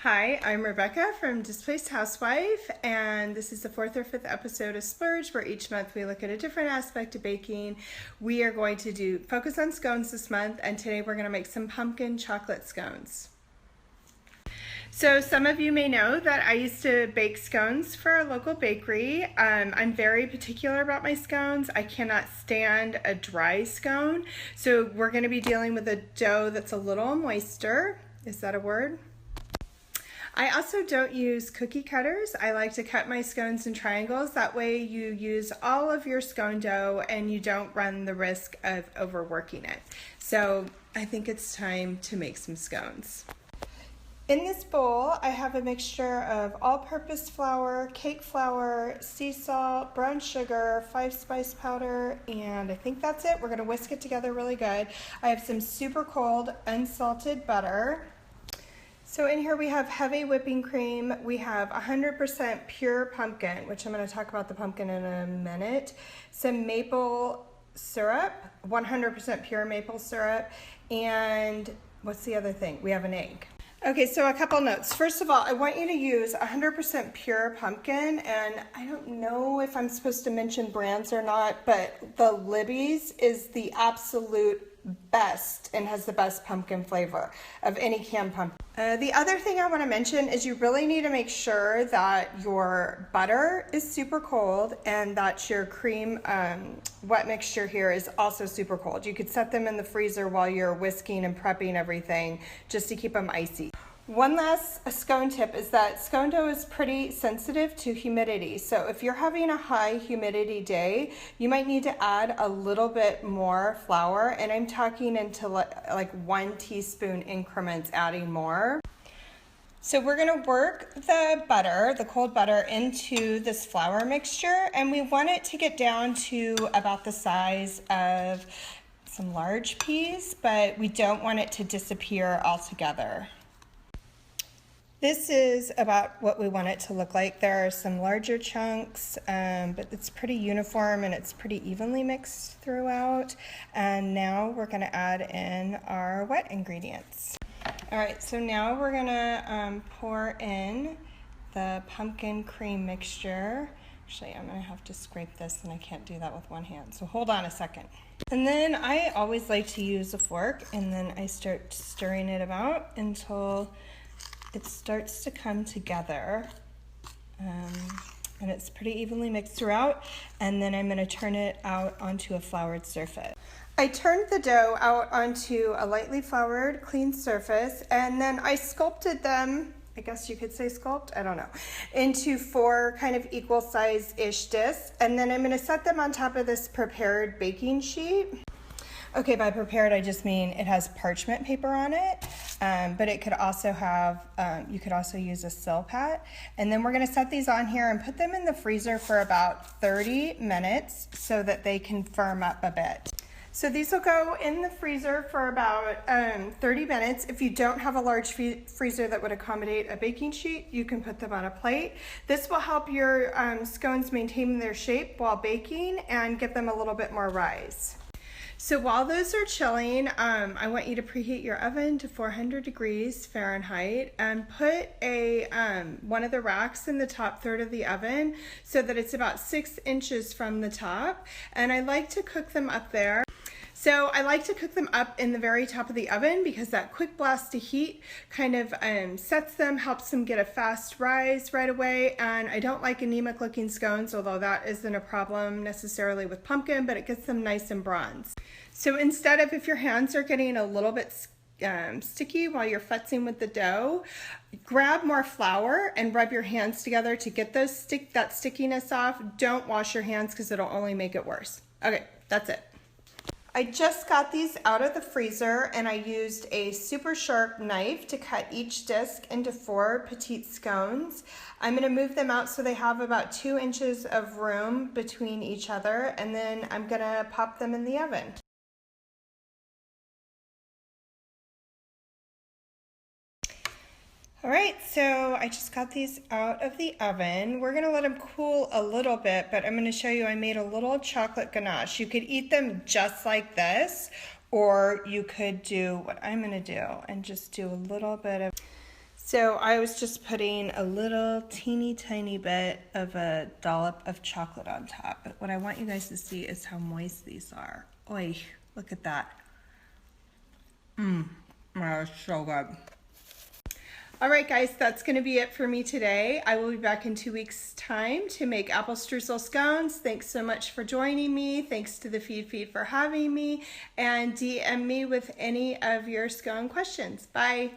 Hi, I'm Rebecca from Displaced Housewife, and this is the fourth or fifth episode of Splurge, where each month we look at a different aspect of baking. We are going to focus on scones this month, and today we're going to make some pumpkin chocolate scones. So some of you may know that I used to bake scones for a local bakery. I'm very particular about my scones. I cannot stand a dry scone, so we're going to be dealing with a dough that's a little moister. Is that a word? I also don't use cookie cutters. I like to cut my scones in triangles. That way you use all of your scone dough and you don't run the risk of overworking it. So I think it's time to make some scones. In this bowl, I have a mixture of all-purpose flour, cake flour, sea salt, brown sugar, 5-spice powder, and I think that's it. We're gonna whisk it together really good. I have some super cold, unsalted butter. So in here we have heavy whipping cream, we have 100% pure pumpkin, which I'm going to talk about the pumpkin in a minute, some maple syrup, 100% pure maple syrup, and what's the other thing? We have an egg. Okay, so a couple notes. First of all, I want you to use 100% pure pumpkin, and I don't know if I'm supposed to mention brands or not, but the Libby's is the absolute best and has the best pumpkin flavor of any canned pumpkin. The other thing I want to mention is you really need to make sure that your butter is super cold and that your cream wet mixture here is also super cold. You could set them in the freezer while you're whisking and prepping everything just to keep them icy. One last scone tip is that scone dough is pretty sensitive to humidity. So if you're having a high humidity day, you might need to add a little bit more flour, and I'm talking into like 1 teaspoon increments, adding more. So we're gonna work the butter, the cold butter, into this flour mixture, and we want it to get down to about the size of some large peas, but we don't want it to disappear altogether. This is about what we want it to look like. There are some larger chunks, but it's pretty uniform and it's pretty evenly mixed throughout. And now we're gonna add in our wet ingredients. All right, so now we're gonna pour in the pumpkin cream mixture. Actually, I'm gonna have to scrape this and I can't do that with one hand, so hold on a second. And then I always like to use a fork, and then I start stirring it about until it starts to come together, and it's pretty evenly mixed throughout, and then I'm going to turn it out onto a floured surface. I turned the dough out onto a lightly floured, clean surface, and then I sculpted them, I guess you could say sculpt, I don't know, into 4 kind of equal size-ish discs, and then I'm going to set them on top of this prepared baking sheet. Okay, by prepared, I just mean it has parchment paper on it, but it could also have, you could also use a Silpat. And then we're gonna set these on here and put them in the freezer for about 30 minutes so that they can firm up a bit. So these will go in the freezer for about 30 minutes. If you don't have a large freezer that would accommodate a baking sheet, you can put them on a plate. This will help your scones maintain their shape while baking and give them a little bit more rise. So while those are chilling, I want you to preheat your oven to 400 degrees Fahrenheit and put one of the racks in the top third of the oven so that it's about 6 inches from the top. And I like to cook them up there. So I like to cook them up in the very top of the oven because that quick blast of heat kind of sets them, helps them get a fast rise right away. And I don't like anemic looking scones, although that isn't a problem necessarily with pumpkin, but it gets them nice and bronze. So instead of, if your hands are getting a little bit sticky while you're futzing with the dough, grab more flour and rub your hands together to get that stickiness off. Don't wash your hands because it'll only make it worse. Okay, that's it. I just got these out of the freezer and I used a super sharp knife to cut each disc into 4 petite scones. I'm going to move them out so they have about 2 inches of room between each other, and then I'm going to pop them in the oven. All right, so I just got these out of the oven. We're gonna let them cool a little bit, but I'm gonna show you I made a little chocolate ganache. You could eat them just like this, or you could do what I'm gonna do and just do a little bit of So I was just putting a little teeny tiny bit of a dollop of chocolate on top. But what I want you guys to see is how moist these are. Oy, look at that. That's so good. All right, guys, that's going to be it for me today. I will be back in 2 weeks' time to make apple streusel scones. Thanks so much for joining me. Thanks to the Feedfeed for having me. And DM me with any of your scone questions. Bye.